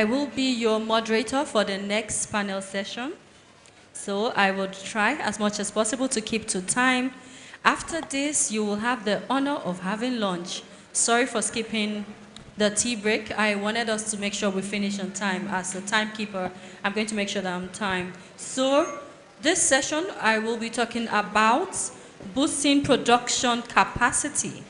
I will be your moderator for the next panel session. So I will try as much as possible to keep to time. After this, you will have the honor of having lunch. Sorry for skipping the tea break. I wanted us to make sure we finish on time. As a timekeeper, I'm going to make sure that I'm timed. So this session, I will be talking about boosting production capacity.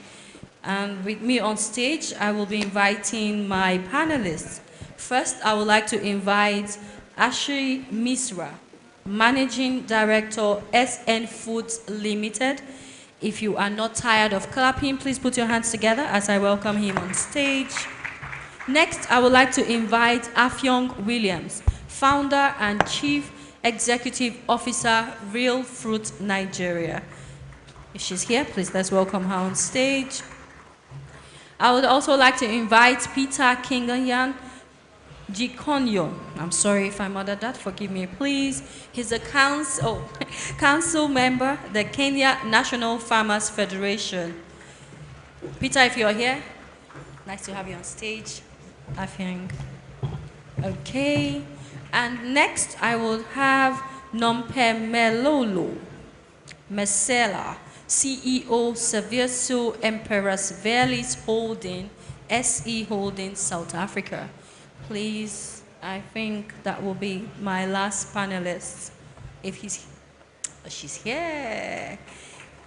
And with me on stage, I will be inviting my panelists. First, I would like to invite Ashish Misra, Managing Director, SN Foods Limited. If you are not tired of clapping, please put your hands together as I welcome him on stage. Next, I would like to invite Affiong Williams, Founder and Chief Executive Officer, Reelfruit, Nigeria. If she's here, please let's welcome her on stage. I would also like to invite Peter Kinganyan Gikonyo. I'm sorry if I murdered that, forgive me please. He's a council member, the Kenya National Farmers Federation. Peter, if you're here, nice to have you on stage. Affiong. Okay. And next I will have Nompemelolo Mesela, CEO Serviço Empresas Verdes Holding, SE Holding, South Africa. Please, I think that will be my last panelist. If she's here.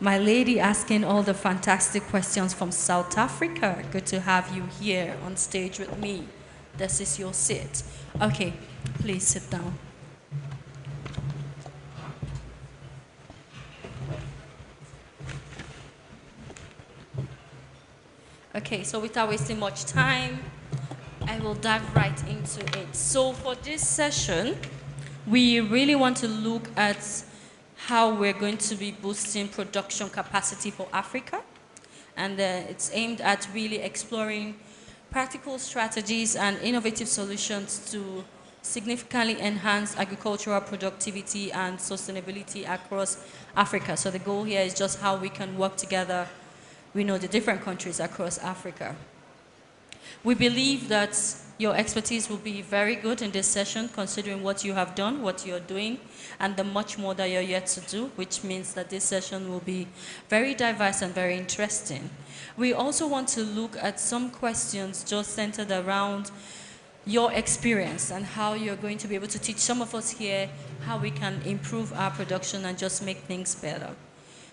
My lady asking all the fantastic questions from South Africa. Good to have you here on stage with me. This is your seat. Okay, please sit down. Okay, so without wasting much time, I will dive right into it. So for this session, we really want to look at how we're going to be boosting production capacity for Africa. And it's aimed at really exploring practical strategies and innovative solutions to significantly enhance agricultural productivity and sustainability across Africa. So the goal here is just how we can work together, the different countries across Africa. We believe that your expertise will be very good in this session, considering what you have done, what you're doing, and the much more that you're yet to do, which means that this session will be very diverse and very interesting. We also want to look at some questions just centered around your experience and how you're going to be able to teach some of us here how we can improve our production and just make things better.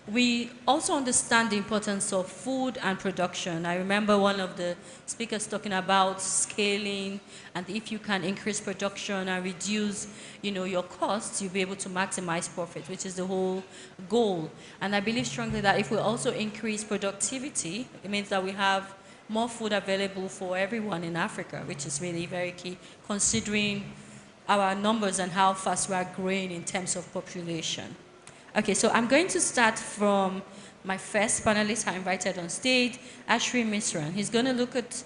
We also understand the importance of food and production. I remember one of the speakers talking about scaling, and if you can increase production and reduce, your costs, you'll be able to maximize profit, which is the whole goal. And I believe strongly that if we also increase productivity, it means that we have more food available for everyone in Africa, which is really very key, considering our numbers and how fast we are growing in terms of population. Okay, so I'm going to start from my first panelist I invited on stage, Ashish Misra. He's going to look at,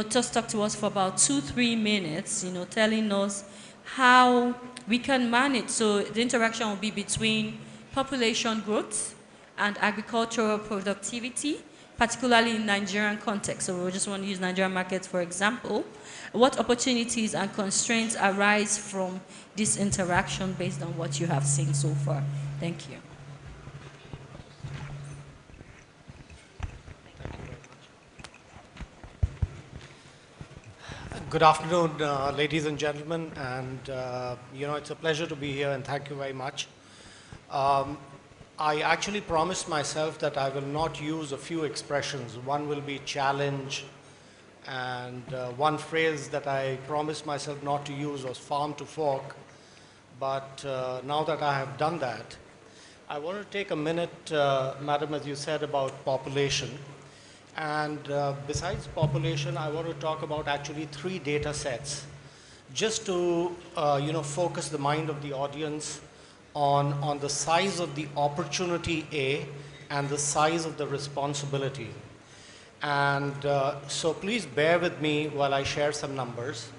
just talk to us for about 2-3 minutes, telling us how we can manage. So the interaction will be between population growth and agricultural productivity, particularly in Nigerian context. So we just want to use Nigerian markets for example. What opportunities and constraints arise from this interaction based on what you have seen so far? Thank you. Good afternoon, ladies and gentlemen, and it's a pleasure to be here, and thank you very much. I actually promised myself that I will not use a few expressions. One will be challenge, and one phrase that I promised myself not to use was farm to fork. But now that I have done that, I want to take a minute, Madam, as you said, about population. And besides population, I want to talk about actually 3 data sets, just to focus the mind of the audience on the size of the opportunity A and the size of the responsibility. And so please bear with me while I share some numbers.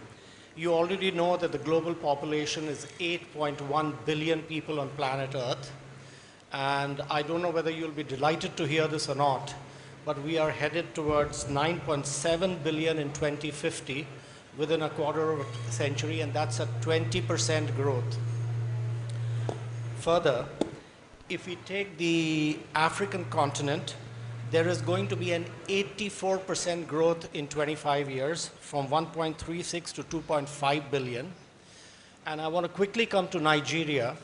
You already know that the global population is 8.1 billion people on planet Earth. And I don't know whether you'll be delighted to hear this or not, but we are headed towards 9.7 billion in 2050, within a quarter of a century, and that's a 20% growth. Further, if we take the African continent, there is going to be an 84% growth in 25 years, from 1.36 to 2.5 billion. And I want to quickly come to Nigeria,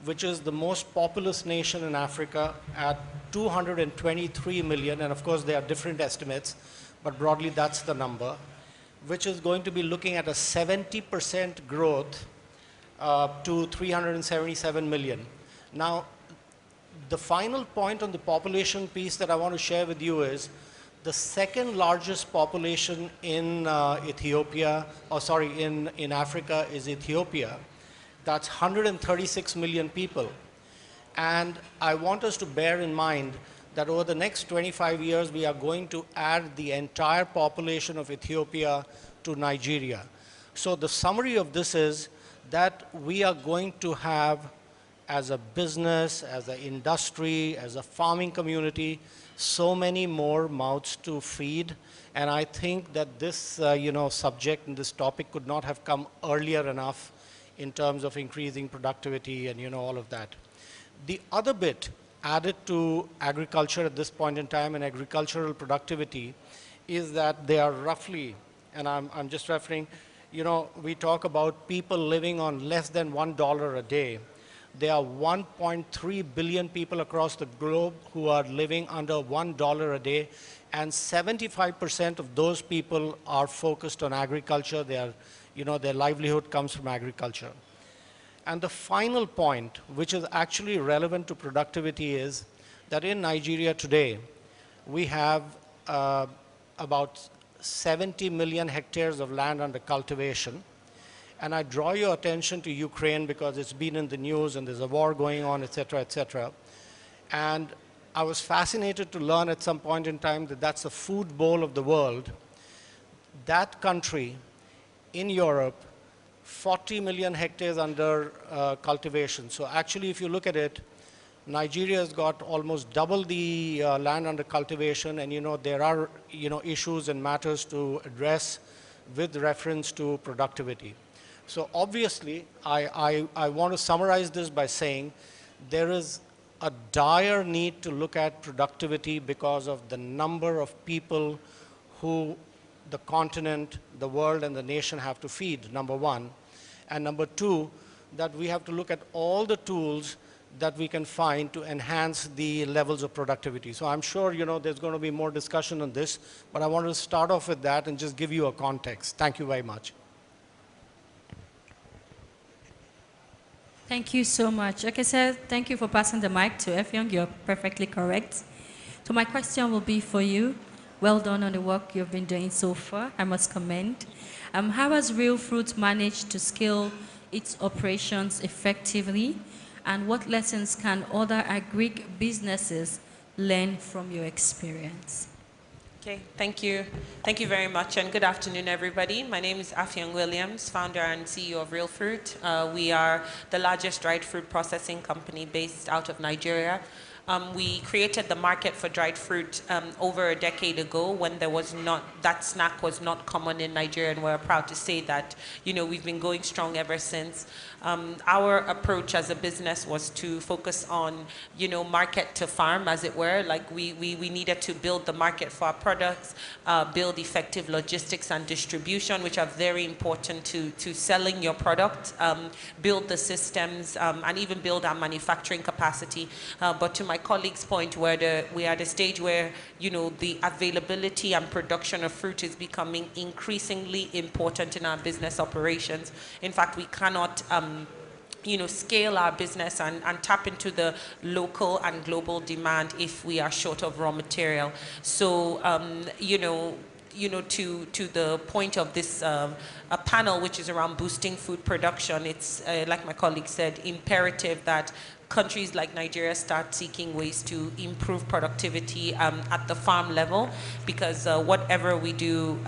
which is the most populous nation in Africa at 223 million, and of course there are different estimates, but broadly that's the number, which is going to be looking at a 70% growth to 377 million. Now, the final point on the population piece that I want to share with you is the second largest population in Ethiopia, in Africa is Ethiopia. That's 136 million people. And I want us to bear in mind that over the next 25 years, we are going to add the entire population of Ethiopia to Nigeria. So the summary of this is that we are going to have, as a business, as an industry, as a farming community, so many more mouths to feed. And I think that this subject and this topic could not have come earlier enough in terms of increasing productivity and all of that. The other bit added to agriculture at this point in time and agricultural productivity is that they are roughly, and I'm just referring, we talk about people living on less than $1 a day. There are 1.3 billion people across the globe who are living under $1 a day, and 75% of those people are focused on agriculture. They are, their livelihood comes from agriculture. And the final point, which is actually relevant to productivity, is that in Nigeria today, we have about 70 million hectares of land under cultivation. And I draw your attention to Ukraine because it's been in the news and there's a war going on, et cetera, et cetera. And I was fascinated to learn at some point in time that that's the food bowl of the world. That country in Europe, 40 million hectares under cultivation. So actually, if you look at it, Nigeria has got almost double the land under cultivation, and there are issues and matters to address with reference to productivity. So obviously, I want to summarize this by saying there is a dire need to look at productivity because of the number of people who the continent, the world, and the nation have to feed, number one. And number two, that we have to look at all the tools that we can find to enhance the levels of productivity. So I'm sure there's going to be more discussion on this, but I want to start off with that and just give you a context. Thank you very much. Thank you so much. Like I said, thank you for passing the mic to Affiong. You're perfectly correct. So my question will be for you. Well done on the work you've been doing so far. I must commend. How has Reelfruit managed to scale its operations effectively? And what lessons can other agri businesses learn from your experience? Okay, thank you. Thank you very much, and good afternoon, everybody. My name is Affiong Williams, founder and CEO of Reelfruit. We are the largest dried fruit processing company based out of Nigeria. We created the market for dried fruit over a decade ago when that snack was not common in Nigeria, and we're proud to say that, we've been going strong ever since. Our approach as a business was to focus on, market to farm, as it were. Like we needed to build the market for our products, build effective logistics and distribution, which are very important to selling your product, build the systems, and even build our manufacturing capacity. But to my colleague's point, we are at a stage where, the availability and production of fruit is becoming increasingly important in our business operations. In fact, we cannot scale our business and tap into the local and global demand if we are short of raw material. So, to the point of this a panel, which is around boosting food production, it's, like my colleague said, imperative that countries like Nigeria start seeking ways to improve productivity at the farm level, because whatever we do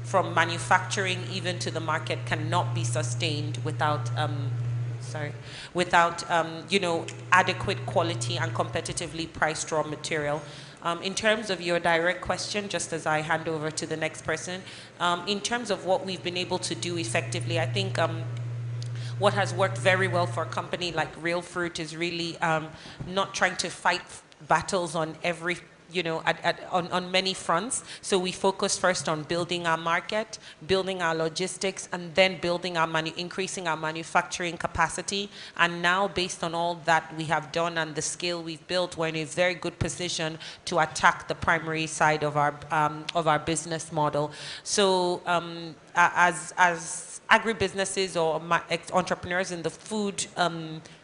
from manufacturing even to the market cannot be sustained without adequate quality and competitively priced raw material. In terms of your direct question, just as I hand over to the next person, in terms of what we've been able to do effectively, I think what has worked very well for a company like Reelfruit is really not trying to fight battles on every, on many fronts. So we focus first on building our market, building our logistics, and then building our increasing our manufacturing capacity. And now, based on all that we have done and the scale we've built, we're in a very good position to attack the primary side of our business model. So as agribusinesses or entrepreneurs in the food,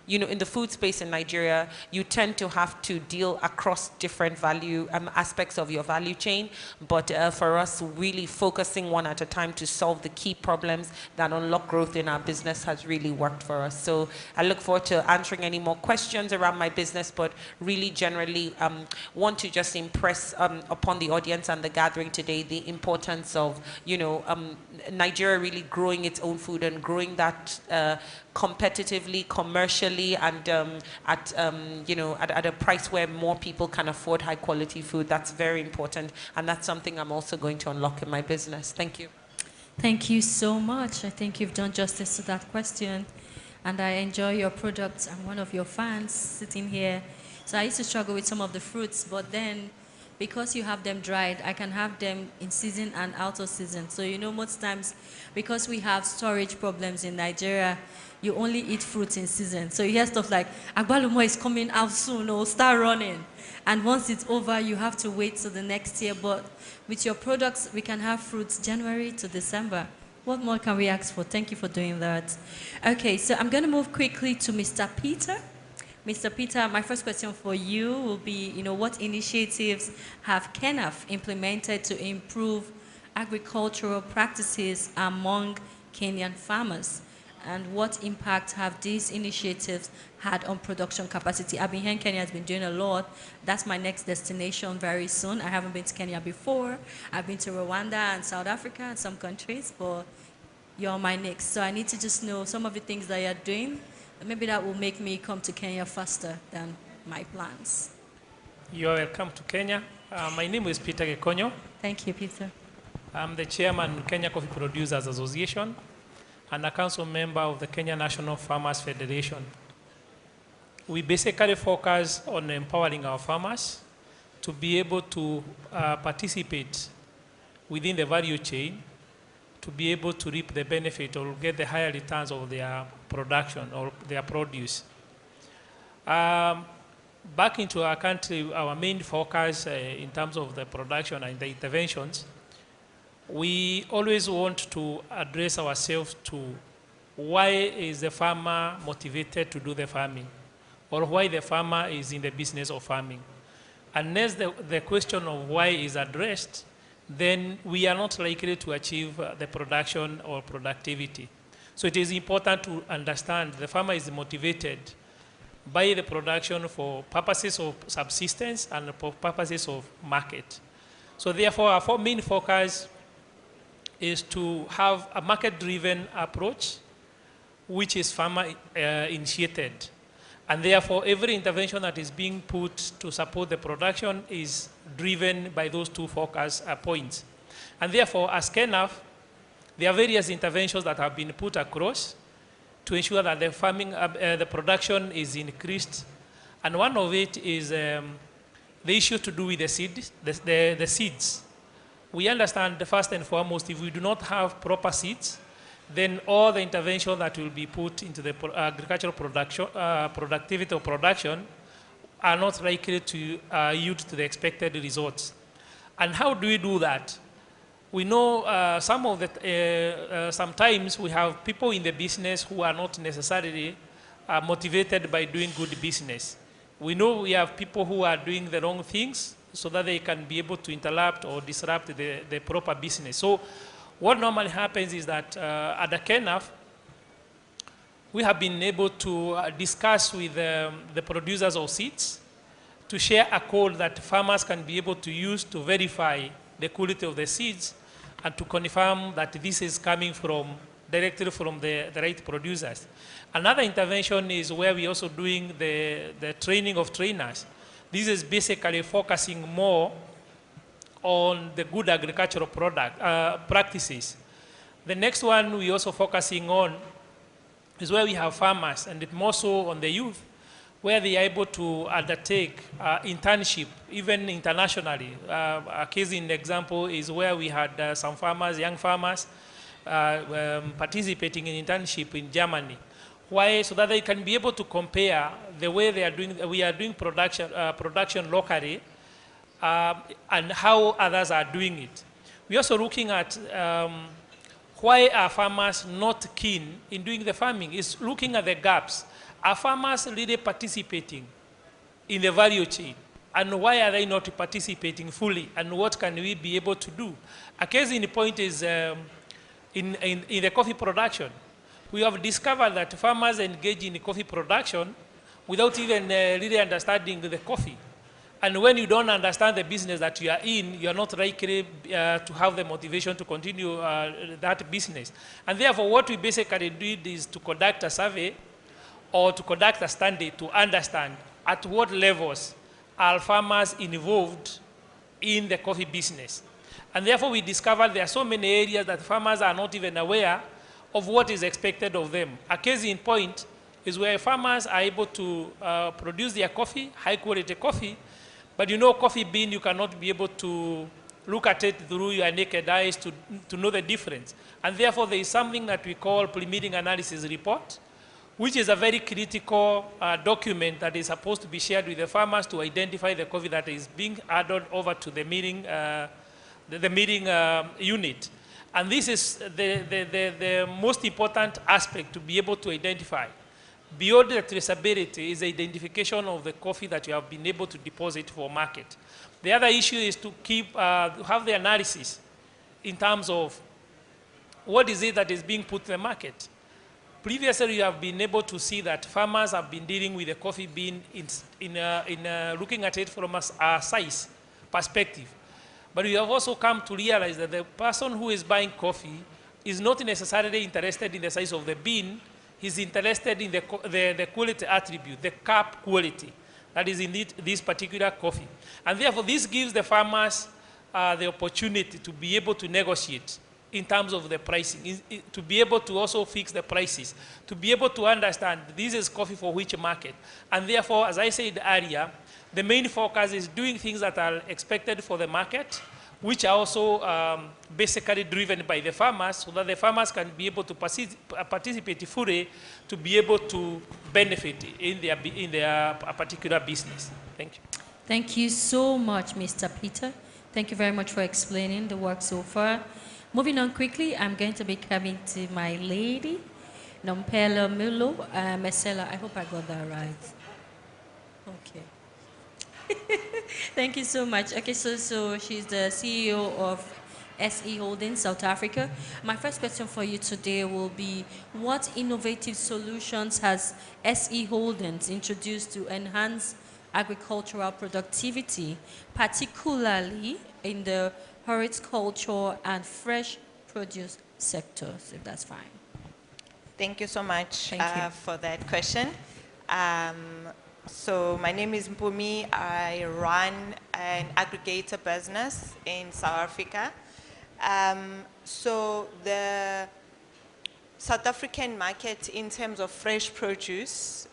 in the food space in Nigeria, you tend to have to deal across different value aspects of your value chain. But for us, really focusing one at a time to solve the key problems that unlock growth in our business has really worked for us. So I look forward to answering any more questions around my business, but really generally want to just impress upon the audience and the gathering today the importance of, Nigeria really growing its own food and growing that competitively, commercially, and at a price where more people can afford high quality food. That's very important, and that's something I'm also going to unlock in my business. Thank you. Thank you so much. I think you've done justice to that question, and I enjoy your products. I'm one of your fans sitting here. So I used to struggle with some of the fruits, but then because you have them dried, I can have them in season and out of season. So most times, because we have storage problems in Nigeria, you only eat fruits in season. So you hear stuff like, Agbalumo is coming out soon, or start running. And once it's over, you have to wait till the next year. But with your products, we can have fruits January to December. What more can we ask for? Thank you for doing that. Okay, so I'm going to move quickly to Mr. Peter. Mr. Peter, my first question for you will be, what initiatives have KENAFF implemented to improve agricultural practices among Kenyan farmers? And what impact have these initiatives had on production capacity? I've been here in Kenya, has been doing a lot. That's my next destination very soon. I haven't been to Kenya before. I've been to Rwanda and South Africa and some countries, but you're my next. So I need to just know some of the things that you're doing. Maybe that will make me come to Kenya faster than my plans. You're welcome to Kenya. My name is Peter Gikonyo. Thank you, Peter. I'm the chairman of Kenya Coffee Producers Association and a council member of the Kenya National Farmers Federation. We basically focus on empowering our farmers to be able to participate within the value chain, to be able to reap the benefit or get the higher returns of their production or their produce. Back into our country, our main focus in terms of the production and the interventions, we always want to address ourselves to why is the farmer motivated to do the farming, or why the farmer is in the business of farming. Unless the question of why is addressed, then we are not likely to achieve the production or productivity. So it is important to understand the farmer is motivated by the production for purposes of subsistence and for purposes of market. So therefore, our main focus is to have a market-driven approach, which is farmer-initiated. And therefore, every intervention that is being put to support the production is driven by those two focus points. And therefore, as KENAFF, there are various interventions that have been put across to ensure that the farming, the production is increased. And one of it is the issue to do with the seeds. The seeds. We understand, first and foremost, if we do not have proper seeds, then all the intervention that will be put into the agricultural production, productivity or production are not likely to yield to the expected results. And how do we do that? We know sometimes we have people in the business who are not necessarily motivated by doing good business. We know we have people who are doing the wrong things so that they can be able to interrupt or disrupt the proper business. So what normally happens is that at the KENAFF, we have been able to discuss with the producers of seeds to share a code that farmers can be able to use to verify the quality of the seeds and to confirm that this is coming directly from the right producers. Another intervention is where we're also doing the training of trainers This is basically focusing more on the good agricultural practices. The next one we're also focusing on is where we have farmers, and it more so on the youth, where they are able to undertake internship, even internationally. A case in example is where we had some farmers, young farmers, participating in internship in Germany. Why? So that they can be able to compare the way they are doing, we are doing production locally, and how others are doing it. We're also looking at why are farmers not keen in doing the farming? It's looking at the gaps. Are farmers really participating in the value chain? And why are they not participating fully? And what can we be able to do? A case in point is in the coffee production. We have discovered that farmers engage in coffee production without even really understanding the coffee. And when you don't understand the business that you are in, you are not likely to have the motivation to continue that business. And therefore, what we basically did is to conduct a survey or to conduct a study to understand at what levels are farmers involved in the coffee business. And therefore, we discovered there are so many areas that farmers are not even aware of what is expected of them. A case in point is where farmers are able to produce their coffee, high quality coffee, but you know, coffee bean, you cannot be able to look at it through your naked eyes to know the difference. And therefore, there is something that we call pre-milling analysis report, which is a very critical document that is supposed to be shared with the farmers to identify the coffee that is being added over to the milling, unit. And this is the most important aspect to be able to identify. Beyond the traceability is the identification of the coffee that you have been able to deposit for market. The other issue is to have the analysis in terms of what is it that is being put in the market. Previously, you have been able to see that farmers have been dealing with the coffee bean in looking at it from a size perspective. But we have also come to realize that the person who is buying coffee is not necessarily interested in the size of the bean. He's interested in the quality attribute, the cup quality that is in this particular coffee. And therefore, this gives the farmers the opportunity to be able to negotiate in terms of the pricing, to be able to also fix the prices, to be able to understand this is coffee for which market. And therefore, as I said earlier, the main focus is doing things that are expected for the market, which are also basically driven by the farmers, so that the farmers can be able to participate fully to be able to benefit in their particular business. Thank you. Thank you so much, Mr. Peter. Thank you very much for explaining the work so far. Moving on quickly, I'm going to be coming to my lady, Nompelo Milo Mesela. I hope I got that right. Okay. Thank you so much. Okay, so she's the CEO of SE Holdings South Africa. My first question for you today will be, what innovative solutions has SE Holdings introduced to enhance agricultural productivity, particularly in the horticulture and fresh produce sectors, if that's fine? Thank you so much for that question. So my name is Mpumi. I run an aggregator business in South Africa. So the South African market in terms of fresh produce,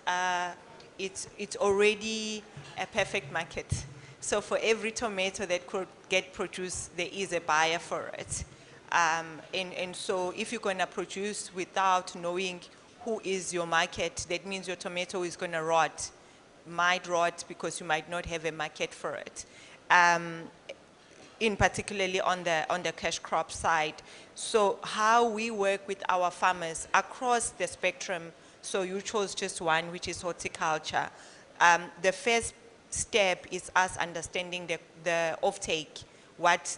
it's already a perfect market. So for every tomato that could get produced, there is a buyer for it. And so if you're going to produce without knowing who is your market, that means your tomato is going to rot. Might rot because you might not have a market for it. In particularly on the cash crop side. So how we work with our farmers across the spectrum, so you chose just one, which is horticulture. The first step is us understanding the offtake, what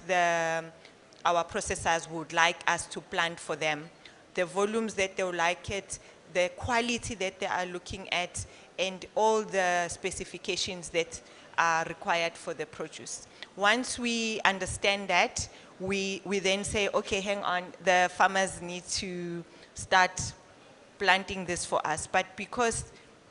our processors would like us to plant for them, the volumes that they would like it, the quality that they are looking at, and all the specifications that are required for the produce. Once we understand that, we then say, okay, hang on, the farmers need to start planting this for us. But because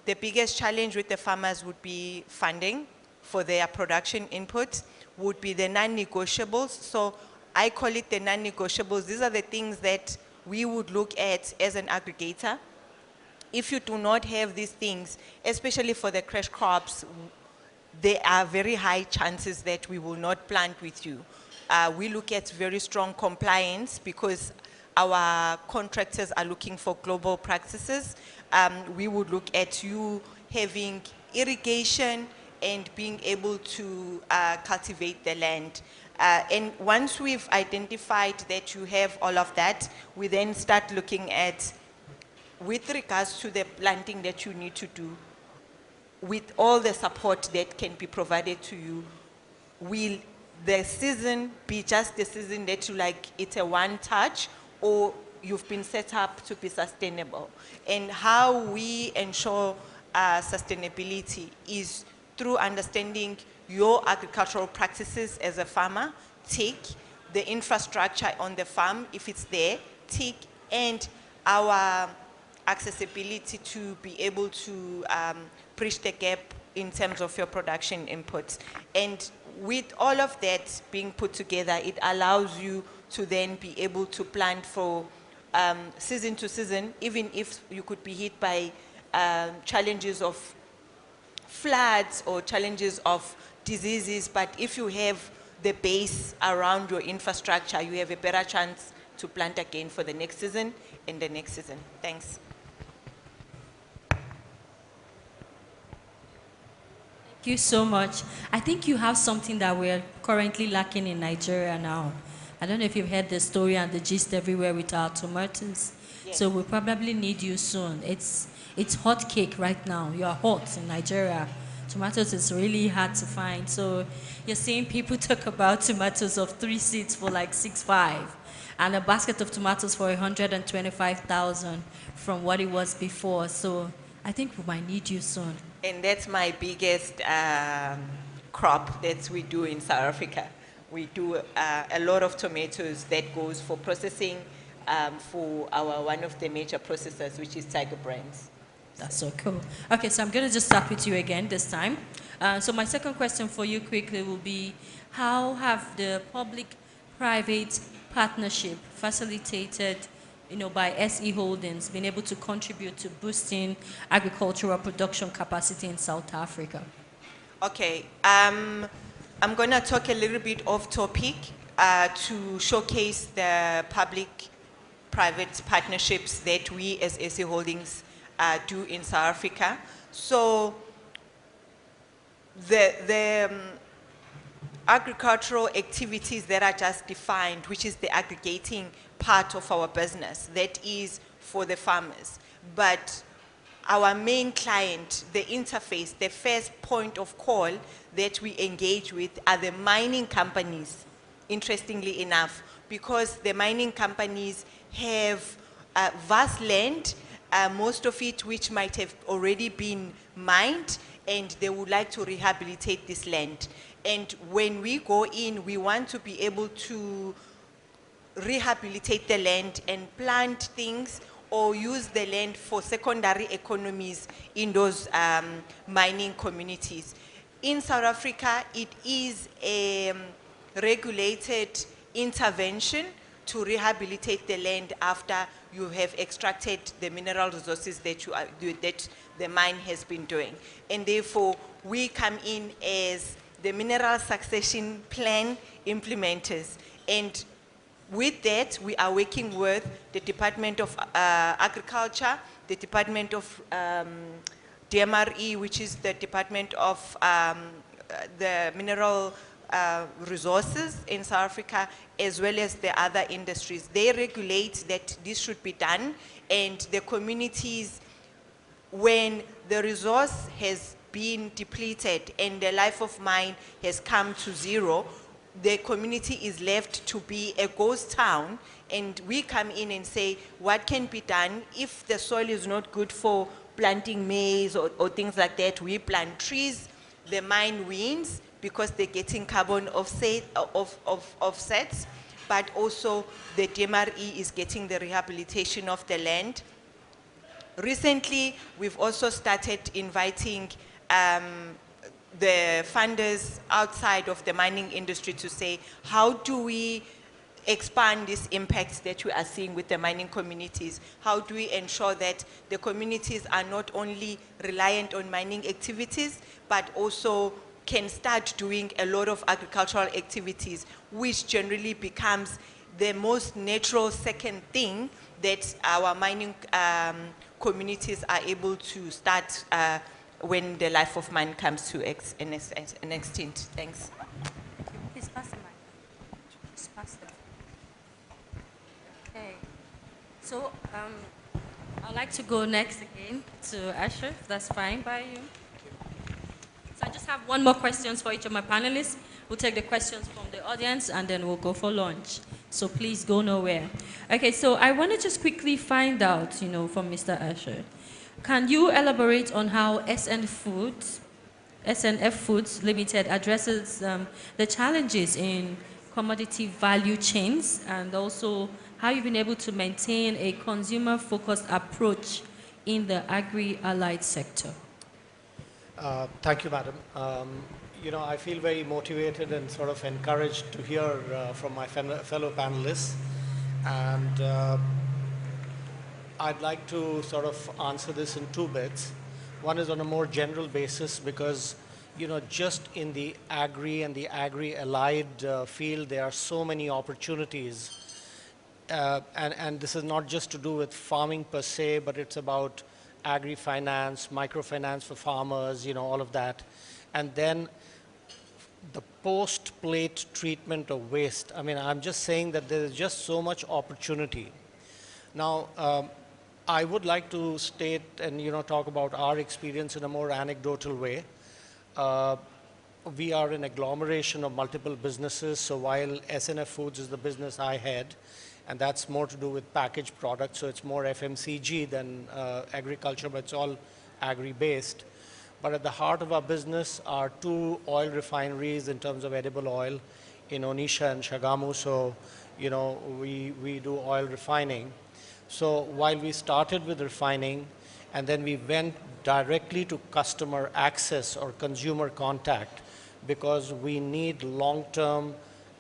the biggest challenge with the farmers would be funding for their production input would be the non-negotiables. So I call it the non-negotiables. These are the things that we would look at as an aggregator. If you do not have these things, especially for the crash crops, there are very high chances that we will not plant with you. We look at very strong compliance because our contractors are looking for global practices. We would look at you having irrigation and being able to cultivate the land. And once we've identified that you have all of that, we then start looking at, with regards to the planting that you need to do, with all the support that can be provided to you, will the season be just the season that you like, it's a one touch, or you've been set up to be sustainable? And how we ensure sustainability is through understanding your agricultural practices as a farmer, tick, the infrastructure on the farm, if it's there, tick, and our accessibility to be able to bridge the gap in terms of your production inputs. And with all of that being put together, it allows you to then be able to plan for season to season, even if you could be hit by challenges of floods or challenges of diseases, but if you have the base around your infrastructure, you have a better chance to plant again for the next season and the next season. Thanks. Thank you so much. I think you have something that we're currently lacking in Nigeria now. I don't know if you've heard the story and the gist everywhere with our tomatoes. Yes. So we probably need you soon. It's hot cake right now. You are hot in Nigeria. Tomatoes is really hard to find. So you're seeing people talk about tomatoes of 3 seeds for like 6.5, and a basket of tomatoes for 125,000 from what it was before. So I think we might need you soon. And that's my biggest crop that we do in South Africa. We do a lot of tomatoes that goes for processing for one of the major processors, which is Tiger Brands. That's so cool. Okay, so I'm going to just start with you again this time. So my second question for you quickly will be, how have the public-private partnership facilitated by SE Holdings been able to contribute to boosting agricultural production capacity in South Africa? Okay, I'm going to talk a little bit off topic to showcase the public-private partnerships that we as SE Holdings do in South Africa. So the agricultural activities that are just defined, which is the aggregating part of our business, that is for the farmers. But our main client, the interface, the first point of call that we engage with are the mining companies, interestingly enough, because the mining companies have vast land, most of it which might have already been mined, and they would like to rehabilitate this land. And when we go in, we want to be able to rehabilitate the land and plant things or use the land for secondary economies in those mining communities. In South Africa, it is a regulated intervention to rehabilitate the land after you have extracted the mineral resources that that the mine has been doing. And therefore, we come in as the mineral succession plan implementers. And with that, we are working with the Department of Agriculture, the Department of DMRE, which is the Department of the Mineral Resources in South Africa, as well as the other industries. They regulate that this should be done, and the communities, when the resource has been depleted and the life of mine has come to zero, the community is left to be a ghost town, and we come in and say, what can be done if the soil is not good for planting maize or things like that? We plant trees, the mine wins because they're getting carbon offsets, but also the DMRE is getting the rehabilitation of the land. Recently, we've also started inviting the funders outside of the mining industry to say, how do we expand these impacts that we are seeing with the mining communities? How do we ensure that the communities are not only reliant on mining activities, but also can start doing a lot of agricultural activities, which generally becomes the most natural second thing that our mining communities are able to start when the life of mine comes to an extent. Thanks. Please pass the mic. Just pass them. Okay. So I'd like to go next again to Ashish, if that's fine by you. So I just have one more question for each of my panelists. We'll take the questions from the audience and then we'll go for lunch. So please go nowhere. Okay, so I want to just quickly find out, from Mr. Asher, can you elaborate on how SNF Foods Limited addresses the challenges in commodity value chains, and also how you've been able to maintain a consumer-focused approach in the agri-allied sector? Thank you, madam. I feel very motivated and sort of encouraged to hear from my fellow panelists. And I'd like to sort of answer this in two bits. One is on a more general basis because, just in the agri and the agri-allied field, there are so many opportunities. And this is not just to do with farming per se, but it's about agri-finance, microfinance for farmers, all of that. And then the post-plate treatment of waste. I mean, I'm just saying that there is just so much opportunity. Now, I would like to state and, talk about our experience in a more anecdotal way. We are an agglomeration of multiple businesses. So while SNF Foods is the business I head, and that's more to do with packaged products, so it's more FMCG than agriculture, but it's all agri-based. But at the heart of our business are two oil refineries in terms of edible oil in Onisha and Shagamu. So, we do oil refining. So while we started with refining, and then we went directly to customer access or consumer contact, because we need long-term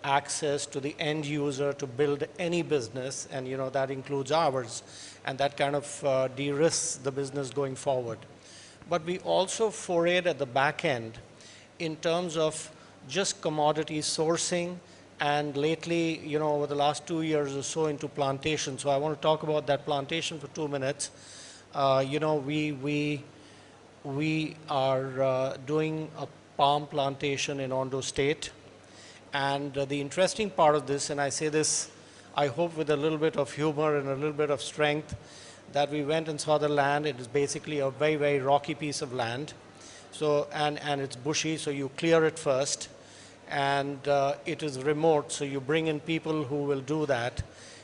access to the end user to build any business, and that includes ours, and that kind of de-risks the business going forward. But we also forayed at the back end in terms of just commodity sourcing, and lately, over the last 2 years or so, into plantation. So I want to talk about that plantation for 2 minutes. We are doing a palm plantation in Ondo State. And the interesting part of this, and I say this, I hope with a little bit of humor and a little bit of strength, that we went and saw the land. It is basically a very, very rocky piece of land. So, and it's bushy, so you clear it first. And it is remote, so you bring in people who will do that.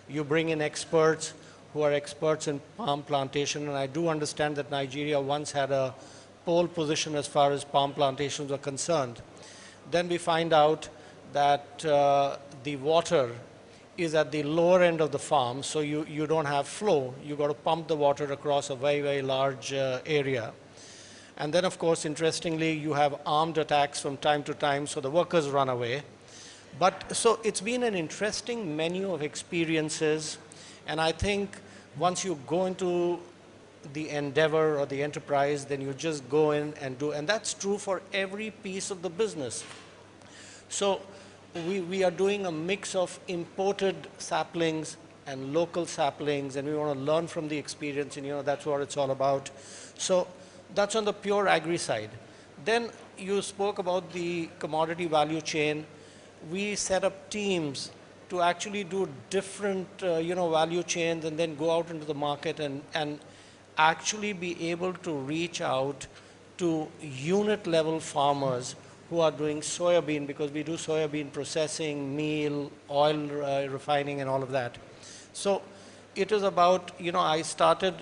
You bring in experts who are experts in palm plantation. And I do understand that Nigeria once had a pole position as far as palm plantations are concerned. Then we find out that the water is at the lower end of the farm, so you don't have flow. You got to pump the water across a very, very large area. And then, of course, interestingly, you have armed attacks from time to time, so the workers run away. But so it's been an interesting menu of experiences, and I think once you go into the endeavor or the enterprise, then you just go in and do, and that's true for every piece of the business. So we are doing a mix of imported saplings and local saplings, and we want to learn from the experience, and that's what it's all about. So that's on the pure agri side. Then you spoke about the commodity value chain. We set up teams to actually do different value chains, and then go out into the market and actually be able to reach out to unit level farmers who are doing soybean, because we do soybean processing, meal, oil refining, and all of that. So it is about, I started,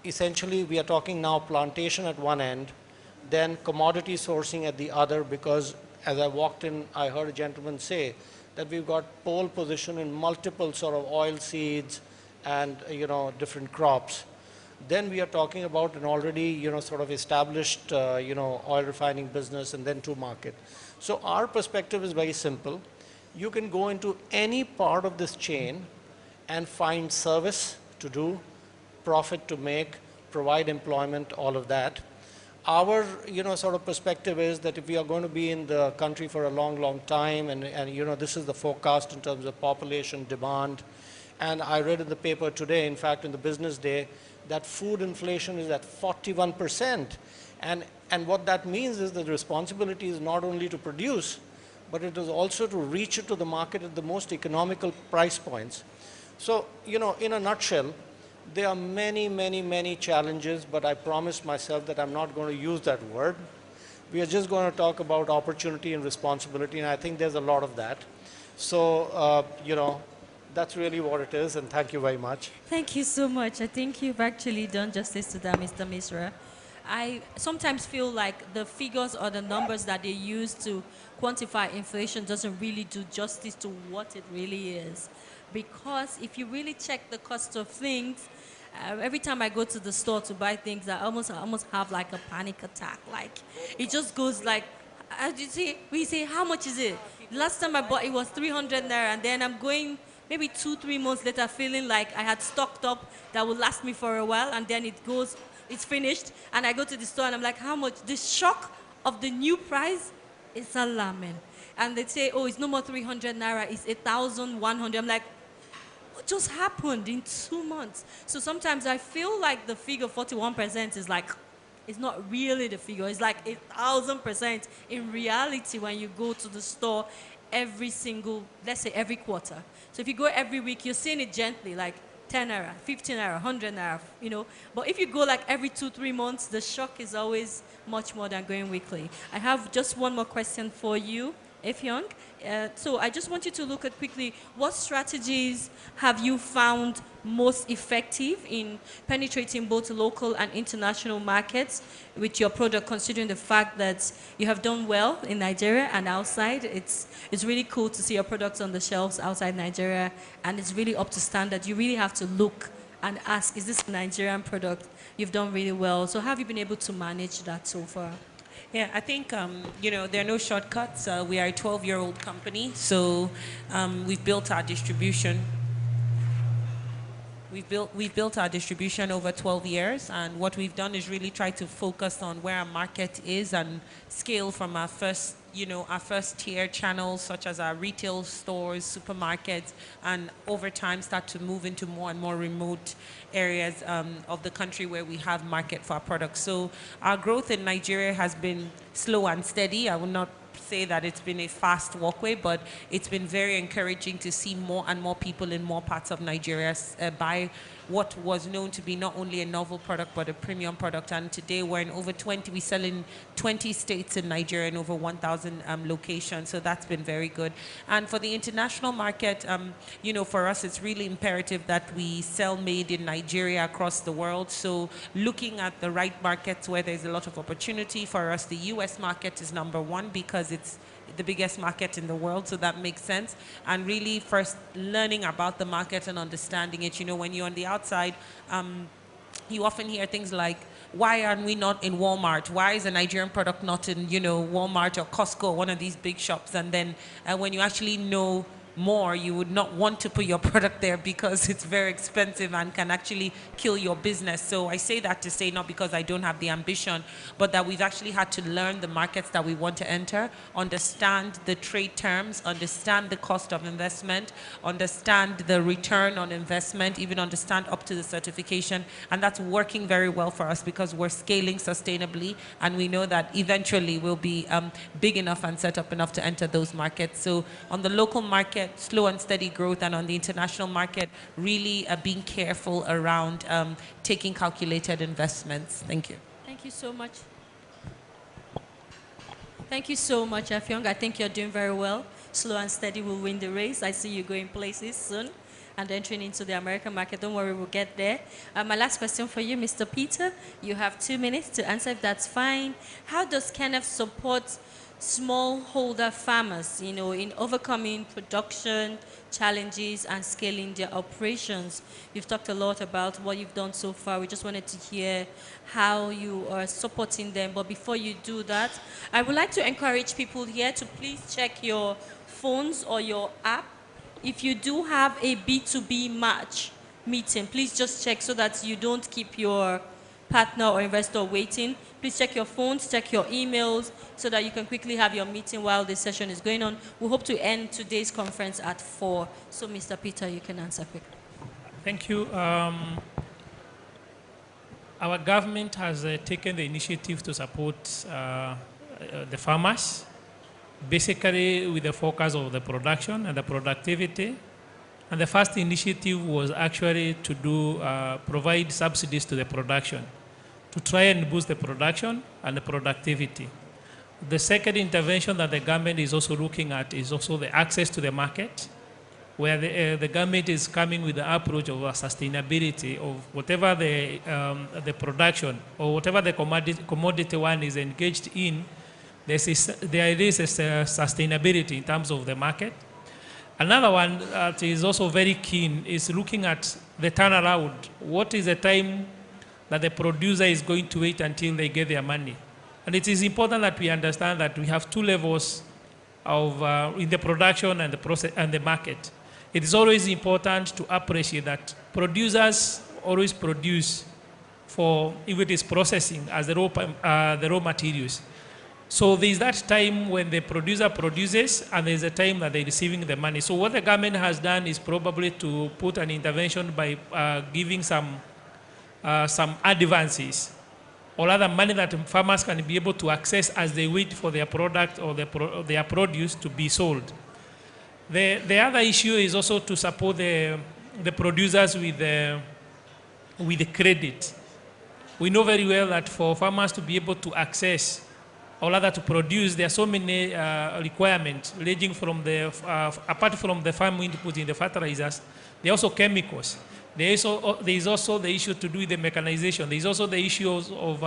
essentially we are talking now plantation at one end, then commodity sourcing at the other, because as I walked in, I heard a gentleman say that we've got pole position in multiple sort of oil seeds and, different crops. then we are talking about an already, sort of established, oil refining business and then to market. So our perspective is very simple. You can go into any part of this chain and find service to do, profit to make, provide employment, all of that. Our, sort of perspective is that if we are going to be in the country for a long, long time, and this is the forecast in terms of population, demand, and I read in the paper today, in fact, in the Business Day, that food inflation is at 41%. And what that means is that the responsibility is not only to produce, but it is also to reach it to the market at the most economical price points. So, in a nutshell, there are many, many, many challenges, but I promised myself that I'm not going to use that word. We are just going to talk about opportunity and responsibility, and I think there's a lot of that. So, that's really what it is, and thank you very much. Thank you so much. I think you've actually done justice to that, Mr. Misra. I sometimes feel like the figures or the numbers that they use to quantify inflation doesn't really do justice to what it really is. Because if you really check the cost of things, every time I go to the store to buy things, I almost have like a panic attack. Like, it just goes like, as you see, we say, how much is it? Last time I bought it was 300 naira, and then I'm going maybe 2-3 months later feeling like I had stocked up that would last me for a while, and then it's finished, and I go to the store and I'm like, how much? The shock of the new price is alarming. And they say, oh, it's no more 300 naira, it's 1,100. I'm like, what just happened in 2 months? So sometimes I feel like the figure 41% is like, it's not really the figure. It's like 1,000% in reality when you go to the store every single, let's say every quarter. So if you go every week, you're seeing it gently, like 10 naira, 15 naira, 100 naira, But if you go like every 2-3 months, the shock is always much more than going weekly. I have just one more question for you, Affiong. So I just want you to look at quickly, what strategies have you found most effective in penetrating both local and international markets with your product, considering the fact that you have done well in Nigeria and outside? It's really cool to see your products on the shelves outside Nigeria, and it's really up to standard. You really have to look and ask, is this a Nigerian product? You've done really well. So how have you been able to manage that so far? Yeah, I think, there are no shortcuts. We are a 12-year-old company, so we've built our distribution. We've built our distribution over 12 years, and what we've done is really try to focus on where our market is and scale from our first tier channels, such as our retail stores, supermarkets, and over time start to move into more and more remote areas of the country where we have market for our products. So our growth in Nigeria has been slow and steady. I will not say that it's been a fast walkway, but it's been very encouraging to see more and more people in more parts of Nigeria buy what was known to be not only a novel product but a premium product. And today we're in over 20, we sell in 20 states in Nigeria and over 1,000 locations. So that's been very good. And for the international market, for us it's really imperative that we sell made in Nigeria across the world. So looking at the right markets where there's a lot of opportunity for us, the US market is number one because it's the biggest market in the world, so that makes sense. And really first learning about the market and understanding it. When you're on the outside, you often hear things like, why aren't we not in Walmart? Why is a Nigerian product not in, Walmart or Costco, one of these big shops? And then when you actually know more, you would not want to put your product there because it's very expensive and can actually kill your business. So I say that to say, not because I don't have the ambition, but that we've actually had to learn the markets that we want to enter, understand the trade terms, understand the cost of investment, understand the return on investment, even understand up to the certification. And that's working very well for us because we're scaling sustainably, and we know that eventually we'll be big enough and set up enough to enter those markets. So on the local market, slow and steady growth, and on the international market, really being careful around taking calculated investments. Thank you. Thank you so much. Thank you so much, Affiong. I think you're doing very well. Slow and steady will win the race. I see you going places soon and entering into the American market. Don't worry, we'll get there. My last question for you, Mr. Peter. You have 2 minutes to answer if that's fine. How does KENAFF support smallholder farmers, you know, in overcoming production challenges and scaling their operations. You've talked a lot about what you've done so far. We just wanted to hear how you are supporting them. But before you do that, I would like to encourage people here to please check your phones or your app. If you do have a B2B match meeting, please just check so that you don't keep your partner or investor waiting. Please check your phones, check your emails, so that you can quickly have your meeting while this session is going on. We hope to end today's conference at 4. So, Mr. Peter, you can answer quickly. Thank you. Our government has taken the initiative to support the farmers, basically with the focus of the production and the productivity. And the first initiative was actually to provide subsidies to the production, to try and boost the production and the productivity. The second intervention that the government is also looking at is also the access to the market, where the government is coming with the approach of sustainability of whatever the production or whatever the commodity one is engaged in, there is a sustainability in terms of the market. Another one that is also very keen is looking at the turnaround. What is the time that the producer is going to wait until they get their money? And it is important that we understand that we have two levels of in the production and the process and the market. It is always important to appreciate that producers always produce for, if it is processing, as the raw materials. So there's that time when the producer produces and there's a time that they're receiving the money. So what the government has done is probably to put an intervention by giving some advances or other money that farmers can be able to access as they wait for their product or their produce to be sold. The other issue is also to support the producers with the credit. We know very well that for farmers to be able to access or rather to produce, there are so many requirements ranging from apart from the farm input in the fertilizers, there are also chemicals. There is also the issue to do with the mechanization. There is also the issues of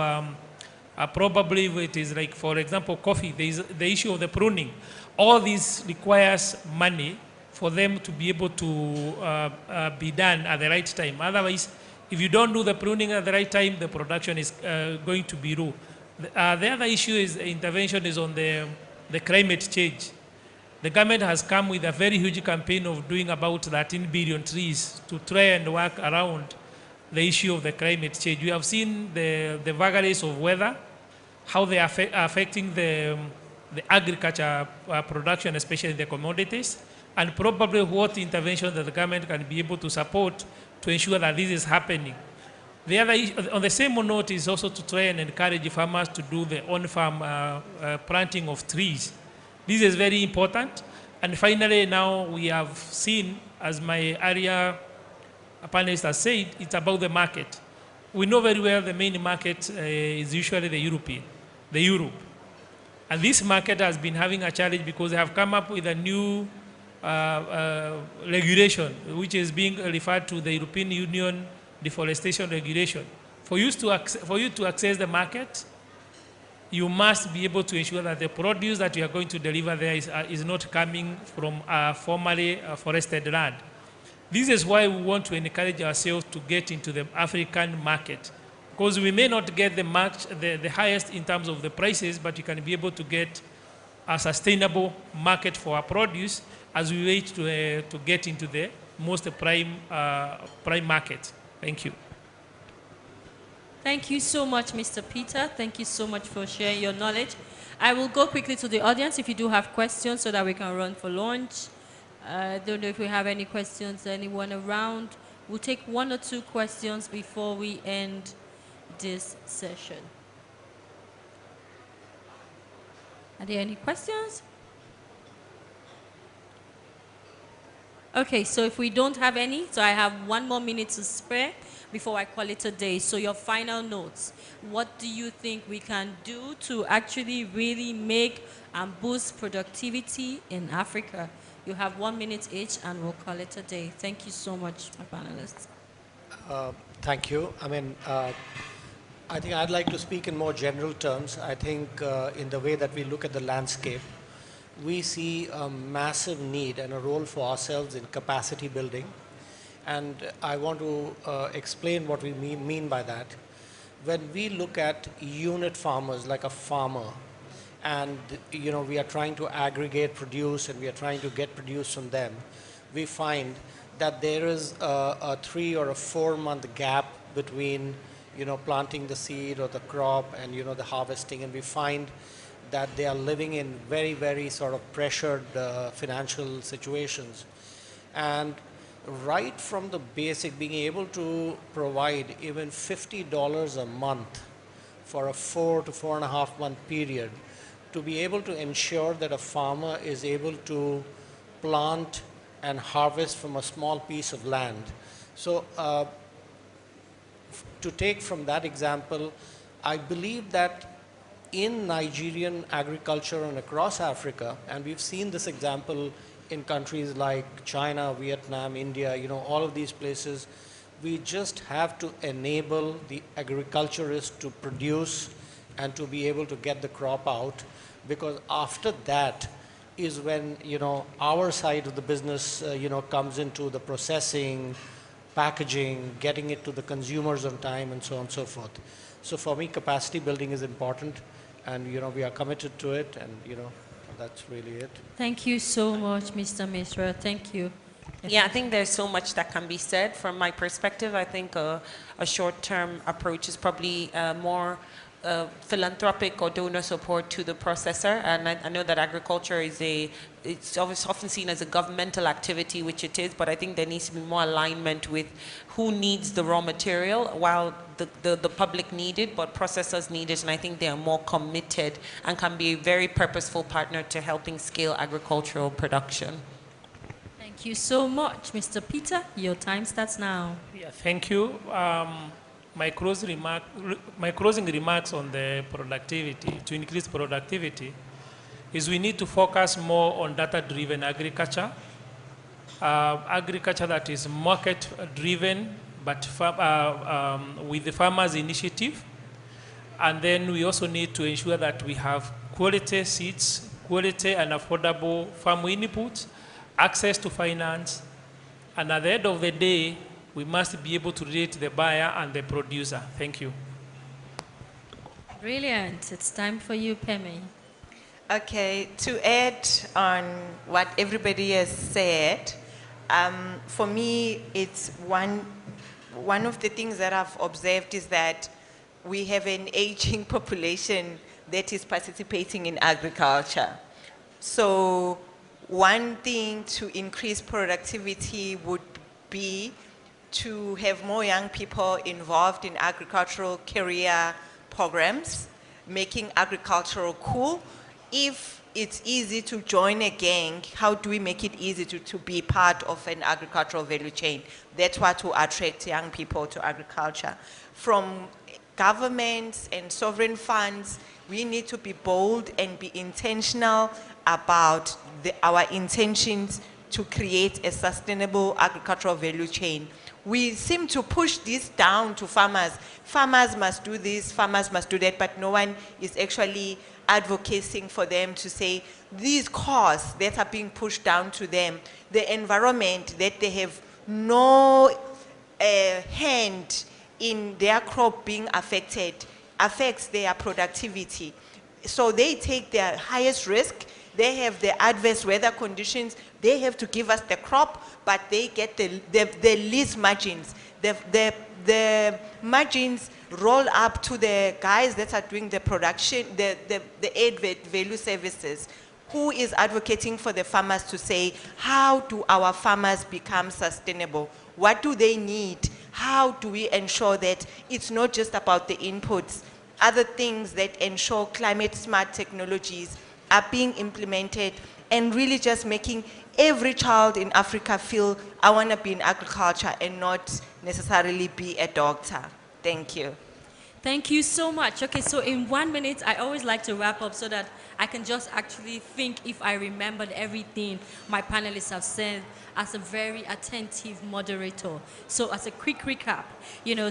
probably it is like, for example, coffee. There is the issue of the pruning. All this requires money for them to be able to be done at the right time. Otherwise, if you don't do the pruning at the right time, the production is going to be low. The other issue is intervention is on the climate change. The government has come with a very huge campaign of doing about 13 billion trees to try and work around the issue of the climate change. We have seen the vagaries of weather, how they are affecting the agriculture production, especially the commodities, and probably what intervention that the government can be able to support to ensure that this is happening. The other, on the same note, is also to try and encourage farmers to do the on-farm planting of trees. This is very important. And finally, now we have seen, as my earlier panelist has said, it's about the market. We know very well the main market is usually the Europe. And this market has been having a challenge because they have come up with a new regulation, which is being referred to the European Union deforestation regulation. For you to access the market, you must be able to ensure that the produce that you are going to deliver there is not coming from formerly forested land. This is why we want to encourage ourselves to get into the African market, because we may not get the highest in terms of the prices, but you can be able to get a sustainable market for our produce as we wait to get into the most prime market. Thank you. Thank you so much, Mr. Peter. Thank you so much for sharing your knowledge. I will go quickly to the audience if you do have questions so that we can run for lunch. I don't know if we have any questions, anyone around. We'll take 1 or 2 questions before we end this session. Are there any questions? Okay, so if we don't have any, so I have 1 more minute to spare before I call it a day. So your final notes. What do you think we can do to actually really make and boost productivity in Africa? You have 1 minute each and we'll call it a day. Thank you so much, my panelists. Thank you. I mean, I think I'd like to speak in more general terms. I think in the way that we look at the landscape, we see a massive need and a role for ourselves in capacity building. And I want to explain what we mean by that. When we look at unit farmers, like a farmer, and we are trying to aggregate produce and we are trying to get produce from them, we find that there is a 3 or a 4 month gap between planting the seed or the crop and the harvesting, and we find that they are living in very, very sort of pressured financial situations. And right from the basic, being able to provide even $50 a month for a 4 to 4.5 month period, to be able to ensure that a farmer is able to plant and harvest from a small piece of land. So to take from that example, I believe that in Nigerian agriculture and across Africa, and we've seen this example in countries like China, Vietnam, India, all of these places, we just have to enable the agriculturist to produce and to be able to get the crop out, because after that is when, our side of the business, comes into the processing, packaging, getting it to the consumers on time, and so on and so forth. So for me, capacity building is important, and we are committed to it, and that's really it. Thank you so much, Mr. Misra. Thank you. Yeah, I think there's so much that can be said. From my perspective, I think a short-term approach is probably more philanthropic or donor support to the processor. And I know that agriculture is it's often seen as a governmental activity, which it is, but I think there needs to be more alignment with who needs the raw material, while the public need it, but processors need it, and I think they are more committed and can be a very purposeful partner to helping scale agricultural production. Thank you so much, Mr. Peter. Your time starts now. Yeah, thank you. My closing remarks on the productivity, to increase productivity, is we need to focus more on data-driven agriculture, agriculture that is market-driven, but with the farmers' initiative. And then we also need to ensure that we have quality seeds, quality and affordable farm inputs, access to finance, and at the end of the day, we must be able to relate the buyer and the producer. Thank you. Brilliant. It's time for you, Pemi. Okay, to add on what everybody has said, for me, it's one of the things that I've observed is that we have an aging population that is participating in agriculture. So one thing to increase productivity would be to have more young people involved in agricultural career programs, making agricultural cool. If it's easy to join a gang, how do we make it easy to be part of an agricultural value chain? That's what will attract young people to agriculture. From governments and sovereign funds, we need to be bold and be intentional about our intentions to create a sustainable agricultural value chain. We seem to push this down to farmers. Farmers must do this, farmers must do that, but no one is actually advocating for them to say these costs that are being pushed down to them, the environment that they have no hand in their crop being affected, affects their productivity. So they take their highest risk. They have the adverse weather conditions. They have to give us the crop, but they get the least margins. The margins roll up to the guys that are doing the production, the aid value services. Who is advocating for the farmers to say, how do our farmers become sustainable? What do they need? How do we ensure that it's not just about the inputs, other things that ensure climate smart technologies are being implemented, and really just making every child in Africa feel, I want to be in agriculture and not necessarily be a doctor. Thank you. Thank you so much. Okay, so in 1 minute, I always like to wrap up so that I can just actually think if I remembered everything my panelists have said as a very attentive moderator. So as a quick recap,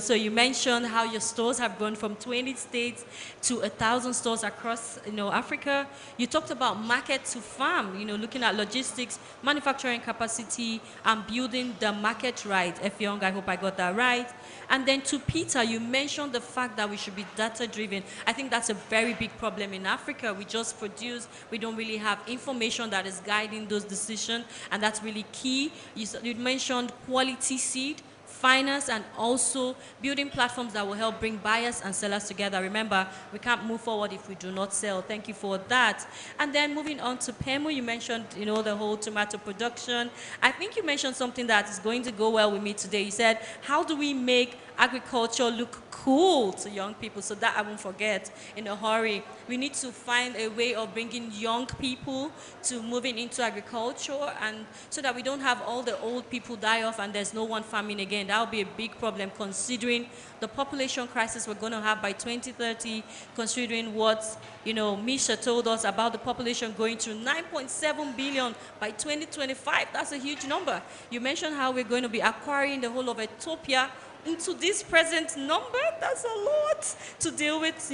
so you mentioned how your stores have grown from 20 states to 1,000 stores across, Africa. You talked about market to farm, looking at logistics, manufacturing capacity, and building the market right. Affiong, I hope I got that right. And then to Peter, you mentioned the fact that we should be data-driven. I think that's a very big problem in Africa. We just produce, we don't really have information that is guiding those decisions, and that's really key. You mentioned quality seed, finance, and also building platforms that will help bring buyers and sellers together. Remember, we can't move forward if we do not sell. Thank you for that. And then moving on to Pemu, you mentioned, the whole tomato production. I think you mentioned something that is going to go well with me today. You said, how do we make agriculture look cool to young people? So that I won't forget in a hurry. We need to find a way of bringing young people to moving into agriculture, and so that we don't have all the old people die off and there's no one farming again. That would be a big problem considering the population crisis we're going to have by 2030, considering what, Misra told us about the population going to 9.7 billion by 2025. That's a huge number. You mentioned how we're going to be acquiring the whole of Ethiopia into this present number. That's a lot to deal with,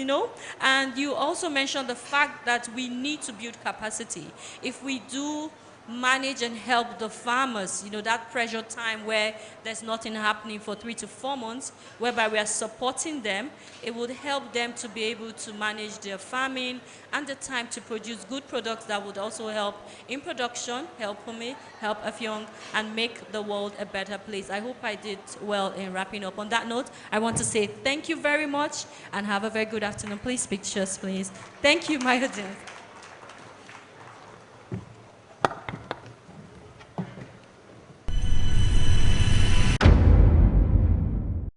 And you also mentioned the fact that we need to build capacity. If we do manage and help the farmers, that pressure time where there's nothing happening for 3 to 4 months, whereby we are supporting them, it would help them to be able to manage their farming and the time to produce good products that would also help in production, help me, help Affiong, and make the world a better place. I hope I did well in wrapping up. On that note, I want to say thank you very much and have a very good afternoon. Please pictures, please. Thank you, my audience.